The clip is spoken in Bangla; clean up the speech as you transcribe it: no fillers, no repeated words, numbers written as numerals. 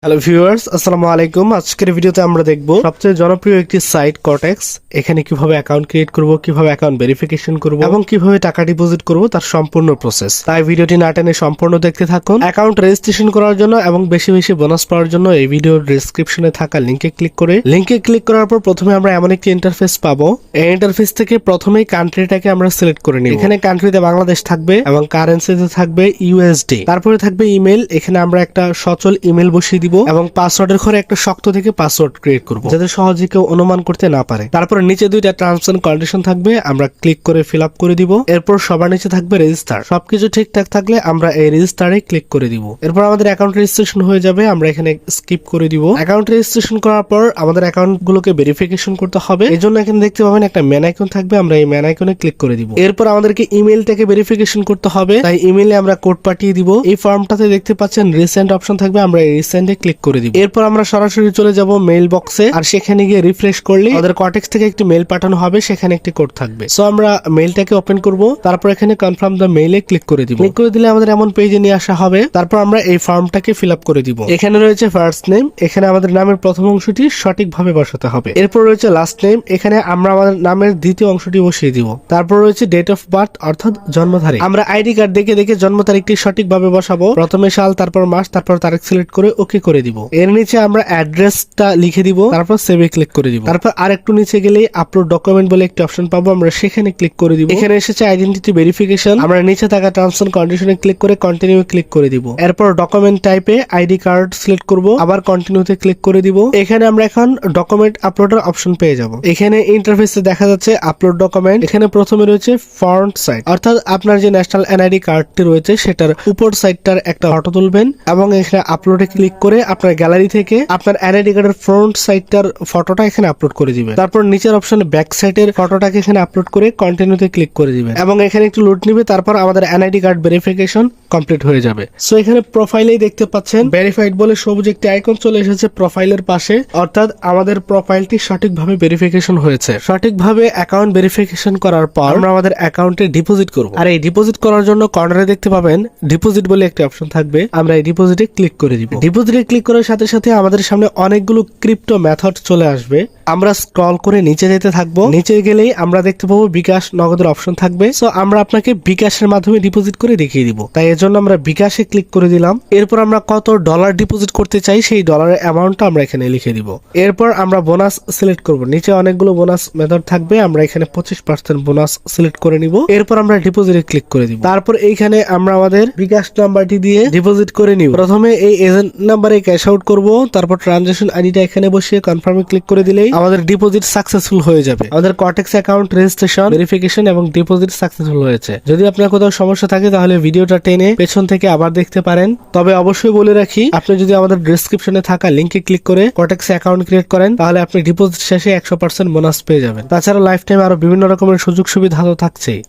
হ্যালো ভিউয়ার্স, আসসালামু আলাইকুম। আজকের ভিডিওতে আমরা দেখব সবচেয়ে জনপ্রিয় একটি সাইট কর্টেক্স। এখানে কিভাবে অ্যাকাউন্ট ক্রিয়েট করব, কিভাবে অ্যাকাউন্ট ভেরিফিকেশন করব এবং কিভাবে টাকা ডিপোজিট করব তার সম্পূর্ণ প্রসেস। তাই ভিডিওটি না টেনে সম্পূর্ণ দেখতে থাকুন। অ্যাকাউন্ট রেজিস্ট্রেশন করার জন্য এবং বেশি বেশি বোনাস পাওয়ার জন্য এই ভিডিওর ডেসক্রিপশনে থাকা লিংকে ক্লিক করার পর প্রথমে আমরা এমন একটি ইন্টারফেস পাবো। এই ইন্টারফেস থেকে প্রথমেই কান্ট্রিটাকে আমরা সিলেক্ট করে নিব। এখানে কান্ট্রিতে বাংলাদেশ থাকবে এবং কারেন্সিতে থাকবে ইউএসডি। তারপরে থাকবে ইমেল। এখানে আমরা একটা সচল ইমেল বসিয়ে দিব এবং পাসওয়ার্ডের ঘরে একটা শক্ত থেকে পাসওয়ার্ড ক্রিয়েট করব যাতে সহজে কেউ অনুমান করতে না পারে। তারপরে নিচে দুইটা টার্মস এন্ড কন্ডিশন থাকবে, আমরা ক্লিক করে ফিল আপ করে দিব। এরপর সবার নিচে থাকবে রেজিস্টার। সবকিছু ঠিকঠাক থাকলে আমরা এই রেজিস্টারে ক্লিক করে দিব। এরপর আমাদের অ্যাকাউন্ট রেজিস্ট্রেশন হয়ে যাবে। আমরা এখানে স্কিপ করে দিব। অ্যাকাউন্ট রেজিস্ট্রেশন করার পর আমাদের অ্যাকাউন্ট গুলোকে ভেরিফিকেশন করতে হবে। এই জন্য এখানে দেখতে পাবেন একটা ম্যান আইকন থাকবে, আমরা এই ম্যান আইকনে ক্লিক করে দিব। এরপর আমাদেরকে ইমেলটাকে ভেরিফিকেশন করতে হবে, তাই ইমেলে আমরা কোড পাঠিয়ে দিব। এই ফর্মটাতে দেখতে পাচ্ছেন রিসেন্ট অপশন থাকবে, আমরা এই রিসেন্টে ক্লিক করে দিব। এরপর আমরা সরাসরি চলে যাব মেইল বক্সে, আর সেখানে গিয়ে রিফ্রেশ করলে আমাদের কর্টেক্স থেকে একটি মেইল পাঠানো হবে, সেখানে একটি কোড থাকবে। সো আমরা মেইলটাকে ওপেন করব, তারপর এখানে কনফার্ম দ্য মেইলে ক্লিক করে দিব। ক্লিক করে দিলে আমাদের এমন পেজে নিয়ে আসা হবে। তারপর আমরা এই ফর্মটাকে ফিল আপ করে দিব। এখানে রয়েছে ফার্স্ট নেম, এখানে আমাদের নামের প্রথম অংশটি সঠিকভাবে বসাতে হবে। এরপর রয়েছে লাস্ট নেম, এখানে আমরা আমাদের নামের দ্বিতীয় অংশটি বসিয়ে দিব। তারপর রয়েছে ডেট অফ বার্থ অর্থাৎ জন্ম তারিখ। আমরা আইডি কার্ড দেখে দেখে জন্ম তারিখটি সঠিকভাবে বসাবো। প্রথমে সাল, তারপর মাস, তারপর তারিখ সিলেক্ট করে ওকে করে দিব। এর নিচে আমরা অ্যাড্রেসটা লিখে দিব, তারপর সেভে ক্লিক করে দিব। তারপর আরেকটু নিচে গেলেই আপলোড ডকুমেন্ট বলে একটি অপশন পাবো, আমরা সেখানে ক্লিক করে দিব। এখানে এসেছে আইডেন্টিটি ভেরিফিকেশন, আমরা নিচে থাকা টার্মস এন্ড কন্ডিশনে ক্লিক করে কন্টিনিউ ক্লিক করে দিব। এরপর ডকুমেন্ট টাইপে আইডি কার্ড সিলেক্ট করব, আবার কন্টিনিউতে ক্লিক করে দিব। এখানে আমরা এখন ডকুমেন্ট আপলোডের অপশন পেয়ে যাব। এখানে ইন্টারফেসে দেখা যাচ্ছে আপলোড ডকুমেন্ট। এখানে প্রথমে রয়েছে ফ্রন্ট সাইড, অর্থাৎ আপনার যে ন্যাশনাল এনআইডি কার্ডটি রয়েছে সেটার উপর সাইডটার একটা ফটো তুলবেন এবং এখানে আপলোডে ক্লিক করে আপনার গ্যালারি থেকে আপনার এনআইডি কার্ডের ফ্রন্ট সাইডটার ফটোটা এখানে আপলোড করে দিবেন। তারপর নিচের অপশনে ব্যাক সাইডের ফটোটাকে এখানে আপলোড করে কন্টিনিউতে ক্লিক করে দিবেন এবং এখানে একটু লোড নিবে। তারপর আমাদের এনআইডি কার্ড ভেরিফিকেশন কমপ্লিট হয়ে যাবে। সো এখানে প্রোফাইলেই দেখতে পাচ্ছেন ভেরিফাইড বলে সবুজ একটি আইকন চলে এসেছে প্রোফাইলের পাশে, অর্থাৎ আমাদের প্রোফাইলটি সঠিকভাবে ভেরিফিকেশন হয়েছে। সঠিকভাবে অ্যাকাউন্ট ভেরিফিকেশন করার পর আমরা আমাদের অ্যাকাউন্টে ডিপোজিট করব। আর এই ডিপোজিট করার জন্য কর্নারে দেখতে পাবেন ডিপোজিট বলে একটি অপশন থাকবে, আমরা এই ডিপোজিটে ক্লিক করে দিব। ডিপোজিটে ক্লিক করার সাথে সাথে আমাদের সামনে অনেকগুলো ক্রিপ্টো মেথড চলে আসবে। আমরা স্ক্রল করে নিচে যেতে থাকবো। নিচে গেলেই আমরা দেখতে পাবো বিকাশ নগদের অপশন থাকবে। সো আমরা আপনাকে বিকাশের মাধ্যমে ডিপোজিট করে দেখিয়ে দিব, তাই এর জন্য আমরা বিকাশে ক্লিক করে দিলাম। এরপর আমরা কত ডলার ডিপোজিট করতে চাই সেই ডলারের অ্যামাউন্টটা আমরা এখানে লিখে দিব। এরপর আমরা বোনাস সিলেক্ট করব। নিচে অনেকগুলো বোনাস মেথড থাকবে, আমরা এখানে 25% বোনাস সিলেক্ট করে নিব। এরপর আমরা ডিপোজিটে ক্লিক করে দিব। তারপর এইখানে আমরা আমাদের বিকাশ নাম্বারটি দিয়ে ডিপোজিট করে নিব। প্রথমে এই এজেন্ট নাম্বারে ক্যাশ আউট করব, তারপর ট্রানজাকশন আইডিটা এখানে বসিয়ে কনফার্মে ক্লিক করে দিলেই আমাদের ডিপোজিট সাকসেসফুল হয়ে যাবে। আমাদের কর্টেক্স অ্যাকাউন্ট রেজিস্ট্রেশন, ভেরিফিকেশন এবং ডিপোজিট সাকসেসফুল হয়েছে। যদি আপনার কোথাও সমস্যা থাকে তাহলে ভিডিওটা টেনে পেছন থেকে আবার দেখতে পারেন। তবে অবশ্যই বলে রাখি, আপনি যদি আমাদের ডেসক্রিপশনে থাকা লিংকে ক্লিক করে কর্টেক্স অ্যাকাউন্ট ক্রিয়েট করেন তাহলে আপনি ডিপোজিট শেষে 100% বোনাস পেয়ে যাবেন। তাছাড়া লাইফ টাইম আরো বিভিন্ন রকমের সুযোগ সুবিধা তো থাকছেই।